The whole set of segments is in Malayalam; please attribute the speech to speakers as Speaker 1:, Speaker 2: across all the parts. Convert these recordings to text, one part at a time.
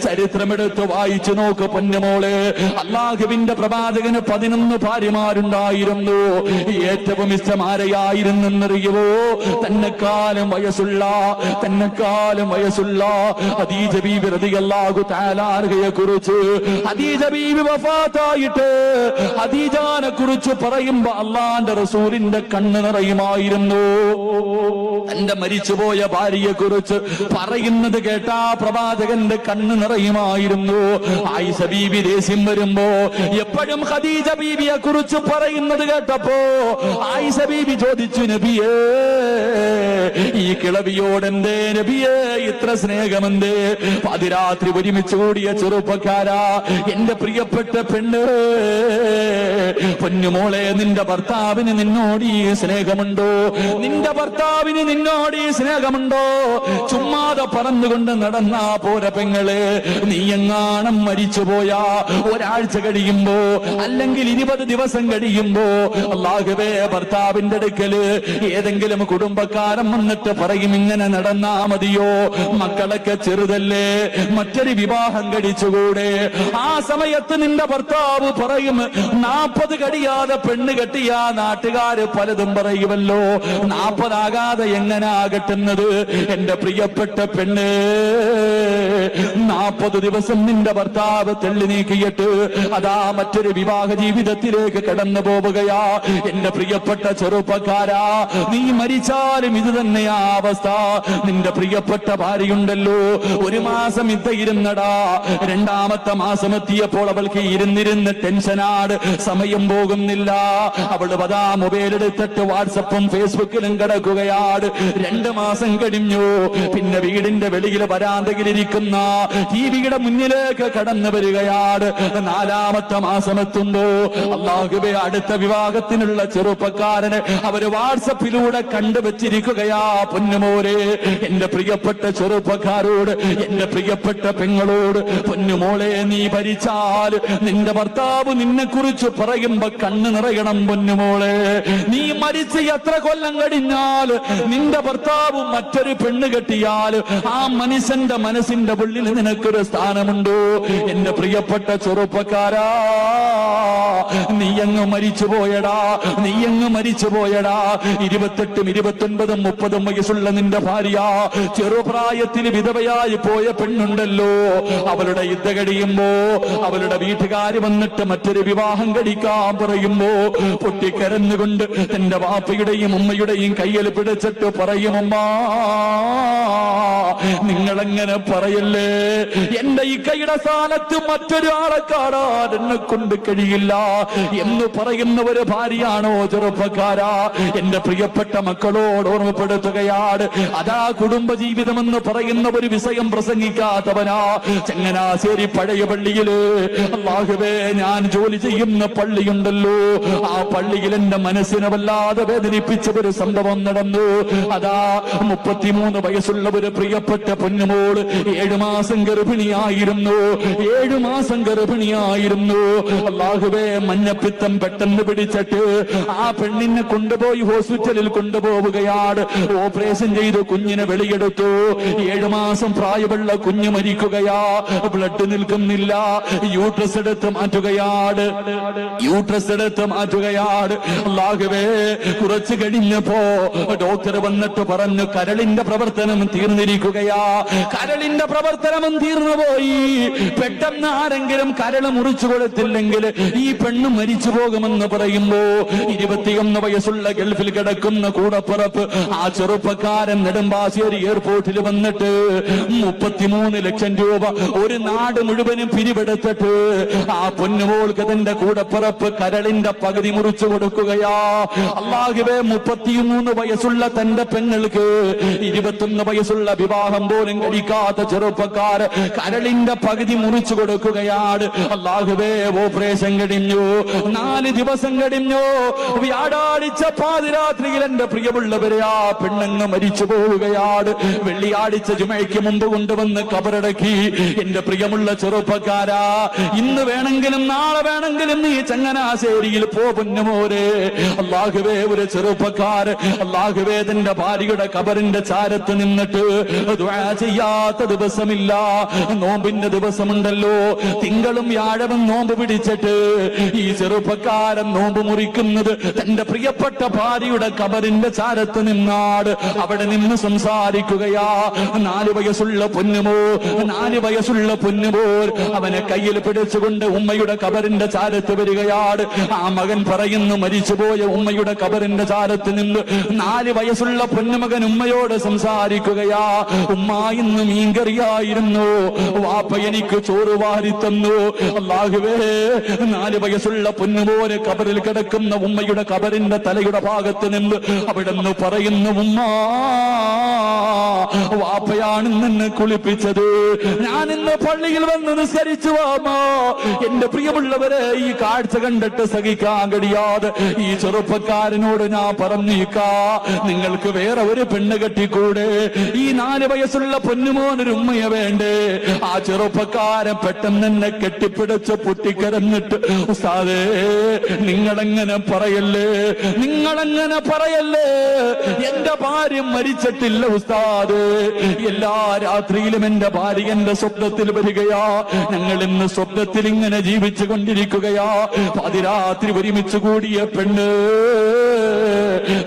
Speaker 1: ചരിത്രമെടുത്ത് വായിച്ചു നോക്ക് പൊന്നുമോളെ. അള്ളാഹുവിന്റെ പ്രവാചകന് 11 ഭാര്യമാരുണ്ടായിരുന്നു. ഏറ്റവും ഇഷ്ടം ആരെയായിരുന്നെന്നറിയുവോ? തന്നെക്കാലം വയസ്സുള്ള ഖദീജ ബീവി റളിയല്ലാഹു തആല അൻഹയെ കുറിച്ച്. ഖദീജ ബീവി വഫാത്തായിട്ട് ഖദീജാനെ കുറിച്ച് പറയുമ്പോ അള്ളാന്റെ റസൂലിന്റെ കണ്ണ് നിറയുമായിരുന്നു. തന്റെ മരിച്ചുപോയ ഭാര്യയെ കുറിച്ച് പറയുന്നത് കേട്ടാ പ്രവാചകന്റെ കണ്ണ് നിറയുമായിരുന്നു. ആയിഷ ബീവി ദേഷ്യം വരുമ്പോ എപ്പോഴും ഖദീജ ബീവിയെ കുറിച്ച് പറയുന്നത് കേട്ടപ്പോ ആയിഷ ബീവി ചോദിച്ചു, നബിയേ, ഈ കിളവിയോടെന്തേ നബിയേ ഇത്ര സ്നേഹമെന്തേ? പാതിരാത്രി ഒരുമിച്ച് കൂടിയ ചെറുപ്പക്കാരാ, എന്റെ പ്രിയപ്പെട്ട പെണ്ണ്, പൊന്നുമോളെ, നിന്റെ ഭർത്താവിന് നിന്നോട് ഈ സ്നേഹമുണ്ടോ? നിന്റെ ഭർത്താവിന് നിന്നോട് ഈ സ്നേഹമുണ്ടോ? ചുമ്മാതെ പറന്നുകൊണ്ട് നടന്നാ പോര പെങ്ങളെ. നീ എങ്ങാണം മരിച്ചുപോയാ ഒരാഴ്ച കഴിയുമ്പോ അല്ലെങ്കിൽ 20 ദിവസം കഴിയുമ്പോ അല്ലാഹുവേ ഭർത്താവിന്റെ അടുക്കല് ഏതെങ്കിലും കുടുംബക്കാരൻ വന്നിട്ട് പറയും, ഇങ്ങനെ നടന്നാ മതിയോ? മക്കളൊക്കെ ചെറുതല്ലേ, മറ്റൊരു വിവാഹം കഴിച്ചുകൂടെ? ആ സമയത്ത് നിന്റെ ഭർത്താവ് പറയും, 40 കഴിയാതെ പെണ്ണ് കെട്ടിയ നാട്ടുകാര് പലതും പറയുമല്ലോ. 40 ആകാതെ എങ്ങനാ കെട്ടുന്നത്? എന്റെ പ്രിയപ്പെട്ട പെണ്ണ്, 40 ദിവസം നിന്റെ ഭർത്താവ് തെള്ളി നീക്കിയിട്ട് അതാ മറ്റൊരു വിവാഹ ജീവിതത്തിലേക്ക് കടന്നു പോവുകയാ. എന്റെ പ്രിയപ്പെട്ട ചെറുപ്പക്കാരാ, നീ മരിച്ചാലും ഇത് തന്നെയാ അവസ്ഥ. നിന്റെ പ്രിയപ്പെട്ട ഭാര്യയുണ്ടല്ലോ, 1 മാസം ഇരുന്നടാ, 2ാമത്തെ മാസം എത്തിയപ്പോൾ അവൾക്ക് ഇരുന്നിരുന്ന് ടെൻഷനാട്, സമയം പോകുന്നില്ല. അവള് പതാ മൊബൈൽ എടുത്തിട്ട് വാട്സപ്പും ഫേസ്ബുക്കിലും കിടക്കുകയാണ്. 2 മാസം കഴിഞ്ഞു. പിന്നെ വീടിന്റെ വെളിയിൽ വരാന്തയിലിരിക്കുന്ന ടിവിയുടെ മുന്നിലേക്ക് കടന്നു വരികയാണ്. 4ാമത്തെ മാസം എത്തുമ്പോ അല്ലാഹുവേ അടുത്ത വിവാഹത്തിനുള്ള ചെറുപ്പക്കാരന് അവര് വാട്സപ്പിലൂടെ കണ്ടുവച്ചിരിക്കുകയാ. പൊന്നുമോരെ, എന്റെ പ്രിയപ്പെട്ട ചെറുപ്പക്കാരോട്, എന്റെ പ്രിയപ്പെട്ട പെങ്ങളോട്, പൊന്നുമോളെ, നീ ഭരിച്ചാൽ നിന്റെ ഭർത്താവ് നിന്നെ കുറിച്ച് പറയുമ്പോ കണ്ണ് നിറയണം പൊന്നുമോളെ. നീ മരിച്ച് എത്ര കൊല്ലം കഴിഞ്ഞാൽ നിന്റെ ഭർത്താവ് മറ്റൊരു പെണ്ണ് കെട്ടിയാൽ ആ മനുഷ്യന്റെ മനസ്സിന്റെ ഉള്ളിൽ നിനക്കൊരു സ്ഥാനമുണ്ടോ? എന്റെ പ്രിയപ്പെട്ട ചെറുപ്പക്കാരാ, നീയങ്ങ് മരിച്ചുപോയടാ. 28, 29, 30 വയസ്സുള്ള നിന്റെ ഭാര്യ ചെറുപ്രായത്തിൽ വിധവയായി പോയ പെണ്ണുണ്ടല്ലോ, അവളുടെ യുദ്ധ കഴിയുമ്പോ അവളുടെ വീട്ടുകാര് വന്നിട്ട് മറ്റൊരു വിവാഹം കഴിക്കാൻ പറയുമ്പോ പൊട്ടിക്കരഞ്ഞുകൊണ്ട് തന്റെ വാപ്പയുടെയും ഉമ്മയുടെയും കയ്യിൽ പിടിച്ചിട്ട് പറയുമമ്മാ, നിങ്ങളെങ്ങനെ പറയല്ലേ? എന്റെ ഈ കൈയുടെ സ്ഥാനത്ത് മറ്റൊരാളെ കാണാൻ എന്നെ കൊണ്ട് കഴിയില്ല എന്ന് പറയുന്ന ഒരു ഭാര്യയാണോ ചെറുപ്പക്കാരാ? എന്റെ പ്രിയപ്പെട്ട മക്കളോട് ഓർമ്മപ്പെടുത്തുകയാണ്. അതാ കുടുംബജീവിതം എന്ന് പറയുന്ന ഒരു വിഷയം പ്രസംഗിക്കാത്തവനാ ചങ്ങനാശ്ശേരി പഴയ പള്ളിയില്. അല്ലാഹുവേ, ഞാൻ ജോലി ചെയ്യുന്ന പള്ളിയുണ്ടല്ലോ, ആ പള്ളിയിൽ എന്റെ മനസ്സിനെ വല്ലാതെ വേദനിപ്പിച്ച ഒരു സംഭവം നടന്നു. അതാ 33 വയസ്സുള്ള ഒരു പ്രിയപ്പെട്ട പൊന്നുമോള് 7 മാസം ഗർഭിണിയായിരുന്നു. അല്ലാഹുവേ, മഞ്ഞപ്പിത്തം പെട്ടെന്ന് പിടിച്ചിട്ട് ആ പെണ്ണിനെ കൊണ്ടുപോയി ഹോസ്പിറ്റലിൽ കൊണ്ടുപോവുകയാണ്. ഓപ്പറേഷൻ ചെയ്ത് കുഞ്ഞിനെ വെളിയെടുത്തു. 7 മാസം പ്രായമുള്ള കുഞ്ഞ് മരിക്കുകയാ. ബ്ലഡ് നിൽക്കുന്നില്ല. യൂട്രസ് എടുത്ത് മാറ്റുകയാണ്. അല്ലാഹുവേ, കുറച്ച് കഴിഞ്ഞപ്പോ ഡോക്ടർ വന്നിട്ട് പറഞ്ഞു, കരളിന്റെ പ്രവർത്തനം തീർന്നിരിക്കുകയാ. കരളിന്റെ പ്രവർത്തനവും തീർന്നുപോയി. പെട്ടെന്ന് ആരെങ്കിലും കരൾ മുറിച്ചു കൊടുത്തില്ലെങ്കിൽ ഈ പെണ്ണ് മരിച്ചു പോകുമെന്ന് പറയുമ്പോ 21 വയസ്സുള്ള ഗൾഫിൽ കിടക്കുന്ന കൂടപ്പുറപ്പ് ആ ചെറുപ്പക്കാരൻ നെടുമ്പാശ്ശേരി എയർപോർട്ടിൽ വന്നിട്ട് 33 ലക്ഷം രൂപ ഒരു നാട് മുഴുവനും പിരിവെടുത്തിട്ട് ആ പൊന്നുമോൾക്ക് തന്റെ കൂടപ്പുറപ്പ് കരളിന്റെ പകുതി മുറിച്ചു കൊടുക്കുകയാ. അല്ലാഹുവേ, 33 വയസ്സുള്ള തന്റെ പെങ്ങൾക്ക് 21 വയസ്സുള്ള വിവാഹം പോലും കഴിക്കാത്ത ചെറുപ്പക്കാർ കരളിന്റെ പകുതി മുറിച്ചു കൊടുക്കുകയാണ്. അല്ലാഹുവേ, ഓപ്പറേഷൻ കഴിഞ്ഞു. 4 ദിവസം കഴിഞ്ഞു. വ്യാഴാഴ്ച പാതിരാത്രിയിൽ എന്റെ പ്രിയമുള്ളവരെ ആ പെണ്ണങ്ങ് മരിച്ചു പോവുകയാണ്. വെള്ളിയാഴ്ച ജുമയ്ക്ക് മുമ്പ് കൊണ്ടുവന്ന് കബറടക്കി. എന്റെ പ്രിയമുള്ള ചെറുപ്പക്കാരാ, ഇന്ന് വേണമെങ്കിലും നാളെ വേണമെങ്കിലും നീ ചങ്ങനാശ്ശേരിയിൽ പോകുന്നുമോരെ. അല്ലാഹുവേ, ഒരു ചെറുപ്പക്കാര് അല്ലാഹുവേ തന്റെ ഭാര്യയുടെ കബറിന്റെ ചാരത്ത് നിന്നിട്ട് ദുആ ചെയ്യാത്ത ദിവസമില്ല. നോമ്പിന്റെ ദിവസമുണ്ടല്ലോ, തിങ്കളും വ്യാഴവും നോമ്പ് പിടിച്ചിട്ട് ഈ ചെറുപ്പക്കാരൻ നോമ്പ് മുറിക്കുന്നത് തന്റെ പ്രിയപ്പെട്ട ഭാര്യയുടെ കബറിന്റെ ചാരത്ത് നിന്നാട്. അവിടെ നിന്ന് സംസാരിക്കുകയാ. 4 വയസ്സുള്ള പൊന്നുമോൾ അവനെ കയ്യിൽ പിടിച്ചുകൊണ്ട് ഉമ്മയുടെ കബറിന്റെ ചാരത്ത് വരികയാണ്. ആ മകൻ പറയുന്നു, മരിച്ചുപോയ ഉമ്മയുടെ കബറിന്റെ ചാരത്ത് നിന്ന് 4 വയസ്സുള്ള പൊന്നുമകൻ ഉമ്മയോട് സംസാരിക്കുകയാ. ഉമ്മ, ഇന്ന് മീൻകറിയായിരുന്നു, വാപ്പ എനിക്ക് ചോറ് വാരി തന്നു. അല്ലാഹുവേ, 4 വയസ്സുള്ള പൊന്നുമോനെ കബറിൽ കിടക്കുന്ന ഉമ്മയുടെ കബറിന്റെ തലയുടെ ഭാഗത്ത് നിന്ന് അവിടെന്ന് പറയുന്നു, ഉമ്മ, വാപ്പയാണ് നിന്നെ കുളിപ്പിച്ചത്. ഞാൻ ഇന്ന് പള്ളിയിൽ വന്ന് നിസ്കരിച്ചു വാമോ. എന്റെ പ്രിയമുള്ളവരെ, ഈ കാഴ്ച കണ്ടിട്ട് സഹിക്കാൻ കഴിയാതെ ഈ ചെറുപ്പക്കാരനോട് ഞാൻ പറഞ്ഞേക്കാ, നിങ്ങൾക്ക് വേറെ ഒരു പെണ്ണ് കെട്ടിക്കൂടെ? ഈ 4 വയസ്സുള്ള പൊന്നുമോനൊരു ഉമ്മയെ വേണ്ടേ? ആ ചെറുപ്പക്കാരൻ പെട്ടെന്ന് എന്നെ കെട്ടിപ്പിടിച്ച് പൊട്ടിക്കരഞ്ഞിട്ട്, ഉസ്താദേ, നിങ്ങളെങ്ങനെ പറയല്ലേ, എന്റെ ഭാര്യ മരിച്ചിട്ടില്ല ഉസ്താദ്. എല്ലാ രാത്രിയിലും എന്റെ ഭാര്യ എന്റെ സ്വപ്നത്തിൽ വരികയാ. ഞങ്ങൾ ഇന്ന് സ്വപ്നത്തിൽ ഇങ്ങനെ ജീവിച്ചു കൊണ്ടിരിക്കുകയാ. പാതിരാത്രി ഒരുമിച്ച് കൂടിയ പെണ്ണ്,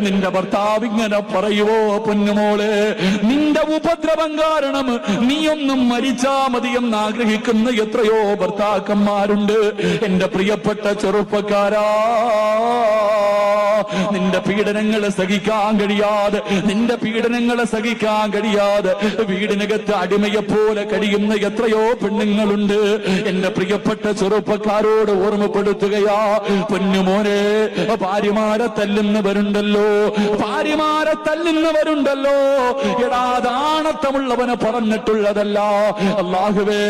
Speaker 1: നിന്റെ ഭർത്താവ് ഇങ്ങനെ പറയുവോ? പൊന്നുമോളെ, നിന്റെ ഉപദ്രവം കാരണം നീയൊന്നും മരിച്ചാ മതിയെന്ന് ആഗ്രഹിക്കുന്ന എത്രയോ ഭർത്താക്കന്മാരുണ്ട്. എന്റെ പ്രിയപ്പെട്ട ചെറുപ്പക്കാരാ, നിന്റെ പീഡനങ്ങളെ സഹിക്കാൻ കഴിയാതെ വീടിനകത്ത് അടിമയെ പോലെ കഴിയുന്ന എത്രയോ പെണ്ണുങ്ങളുണ്ട്. എന്റെ പ്രിയപ്പെട്ട ചെറുപ്പക്കാരോട് ഓർമ്മപ്പെടുത്തുകയാ, പൊന്നുമോനെ, ഭാര്യമാരെ തല്ലുന്നവരുണ്ടല്ലോ. എടാ, ദാണത്തമുള്ളവനെ പറഞ്ഞിട്ടുള്ളതല്ല. അല്ലാഹുവേ,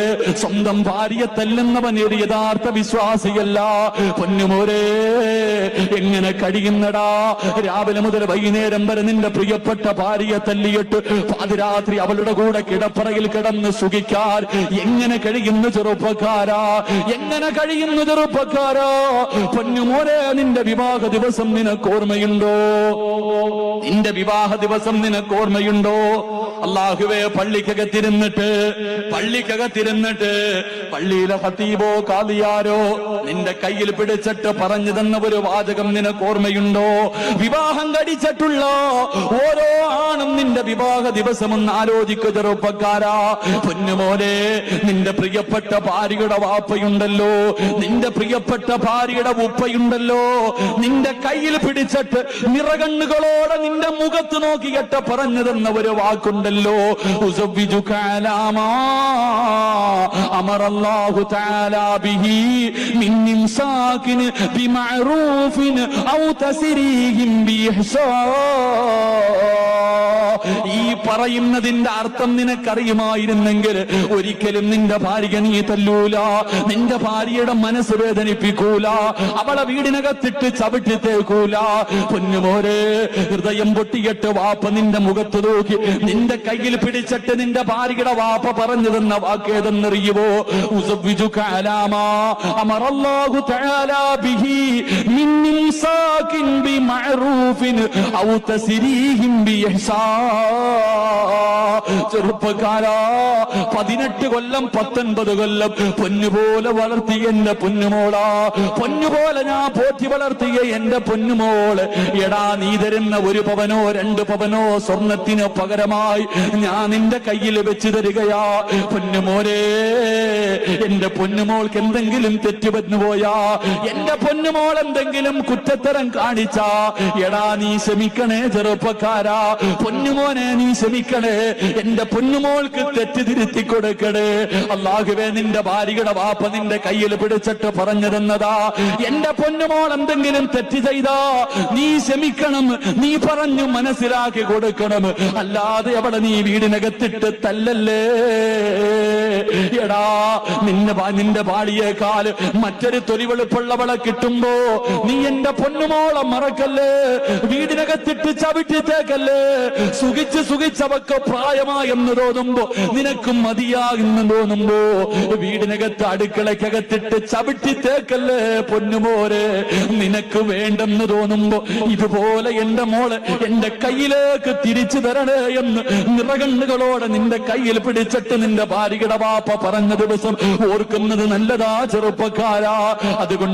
Speaker 1: സ്വന്തം ഭാര്യയെ തല്ലുന്നവൻ ഒരു യഥാർത്ഥ വിശ്വാസിയല്ല. പൊന്നുമോനെ, എങ്ങനെ കഴിയുന്നടാ? രാവിലെ മുതൽ വൈകുന്നേരം വരെ നിന്റെ പ്രിയപ്പെട്ട ഭാര്യയെ തല്ലിയിട്ട് പാതിരാത്രി അവളുടെ കൂടെ കിടപ്പറയിൽ കിടന്ന് സുഖിക്കാൻ എങ്ങനെ കഴിയുന്നു ചെറുപ്പക്കാരാ? പൊന്നുമോനെ, നിന്റെ വിവാഹ ദിവസം നിനക്ക് ഓർമ്മയുണ്ടോ? അല്ലാഹുവേ, പള്ളിക്കകത്തിരുന്നിട്ട് പള്ളിയിലെ ഖതീബോ കാദിയാരോ നിന്റെ കയ്യിൽ പിടിച്ചിട്ട് പറഞ്ഞു തന്ന ഒരു വാചകം നിനക്ക് ഓർമ്മയുണ്ടോ? വിവാഹം കഴിച്ചിട്ടുള്ള ഓരോ ആണും നിന്റെ വിവാഹ ദിവസം ഒന്ന് ആലോചിക്കുക ചെറുപ്പക്കാരാ. പൊന്നുമോനെ, നിന്റെ പ്രിയപ്പെട്ട ഭാര്യയുടെ വാപ്പയുണ്ടല്ലോ, നിന്റെ പ്രിയപ്പെട്ട ഭാര്യയുടെ ഉപ്പയുണ്ടല്ലോ, നിന്റെ കയ്യിൽ പിടിച്ചിട്ട് നിറകണ്ണുകളോടെ നിന്റെ മുഖത്ത് നോക്കിയിട്ട് പറഞ്ഞു തന്ന ഒരു വാക്കുണ്ടല്ലോ, ഉസവ്വിജുക അലാ മാ അമറല്ലാഹു തആലാ ബിഹി മിൻ ഇംസാകിൻ ബിമഅറൂഫിൻ ഔ തസ്രീഹിൻ ബിഇഹ്സാൻ. ഈ പറയുന്നതിന്റെ അർത്ഥം നിനക്കറിയുമായിരുന്നെങ്കിൽ ഒരിക്കലും നിന്റെ ഭാര്യ നീ തല്ലൂല, നിന്റെ ഭാര്യയുടെ മനസ്സ് വേദനിപ്പിക്കൂല, അവളെ വീടിനകത്തിട്ട് ചവിട്ടിത്തേക്കൂല. പൊന്നുമോരെ, ഹൃദയം പൊട്ടിയിട്ട് വാപ്പ നിന്റെ മുഖത്ത് നോക്കി നിന്റെ കയ്യിൽ പിടിച്ചിട്ട് നിന്റെ ഭാര്യയുടെ വാപ്പ പറഞ്ഞു തന്ന വാക്കേതെന്നറിയുവോ? ഉസവ്വിജുക അലാ മാ അമറല്ലാഹു തആലാ ബിഹി മിൻ ഇംസാകിൻ ബിമഅറൂഫിൻ ഔ തസ്രീഹിൻ ബിഇഹ്സാൻ. ചെറുപ്പക്കാരാ, 18 കൊല്ലം 19 കൊല്ലം പൊന്നുപോലെ വളർത്തിയ എന്റെ പൊന്നുമോളാ, പൊന്നുപോലെ ഞാൻ പോറ്റി വളർത്തിയ എന്റെ പൊന്നുമോള്, എടാ, നീ തരുന്ന 1 പവനോ 2 പവനോ സ്വർണത്തിന് പകരമായി ഞാൻ നിന്റെ കയ്യിൽ വെച്ച് തരികയാ. പൊന്നുമോനെ, എന്റെ പൊന്നുമോൾക്ക് എന്തെങ്കിലും തെറ്റുപറ്റു പോയാ, എന്റെ പൊന്നുമോൾ എന്തെങ്കിലും കുറ്റത്തരം കാണിച്ചാ, എടാ, നീ ക്ഷമിക്കണേ ചെറുപ്പക്കാരാ. പൊന്നുമോനെ, നീ ക്ഷമിക്കണേ. എന്റെ പൊന്നുമോൾക്ക് തെറ്റ് തിരുത്തി കൊടുക്കണേ. അല്ലാഹുവേ, നിന്റെ ഭാര്യയുടെ വാപ്പ നിന്റെ കയ്യിൽ പിടിച്ചിട്ട് പറഞ്ഞു തന്നതാ, എന്റെ പൊന്നുമോൾ എന്തെങ്കിലും തെറ്റ് ചെയ്താ നീ ക്ഷമിക്കണം, നീ പറഞ്ഞു മനസ്സിലാക്കി കൊടുക്കണം, അല്ലാതെ അവളെ നീ വീടിനകത്തിട്ട് തല്ലല്ലേ. എടാ, നിന്റെ ഭാര്യയേക്കാൾ മറ്റൊരു തൊലിവെളുപ്പുള്ളവളെ കിട്ടുമ്പോ നീ എന്റെ പൊന്നുമോളെ മറക്കല്ലേ, വീടിനകത്തിട്ട് ചവിട്ടിത്തേക്കല്ലേ. സുഖിച്ചവക്ക് പ്രായമായെന്ന് തോന്നുമ്പോ, നിനക്കും മതിയാകുന്നു തോന്നുമ്പോ വീടിനകത്ത് അടുക്കളക്കകത്തിട്ട് ചവിട്ടിത്തേക്കല്ലേ പൊന്നുമോരെ. നിനക്ക് വേണ്ടെന്ന് തോന്നുമ്പോ ഇതുപോലെ എന്റെ മോള് എന്റെ കയ്യിലേക്ക് തിരിച്ചു തരണേ എന്ന് നിറകണ്ണുകളോടെ നിന്റെ കയ്യിൽ പിടിച്ചിട്ട് നിന്റെ ഭാര്യയുടെ വാപ്പ പറഞ്ഞ ദിവസം ഓർക്കുന്നത് നല്ലതാ ചെറുപ്പക്കാരാ. അതുകൊണ്ട്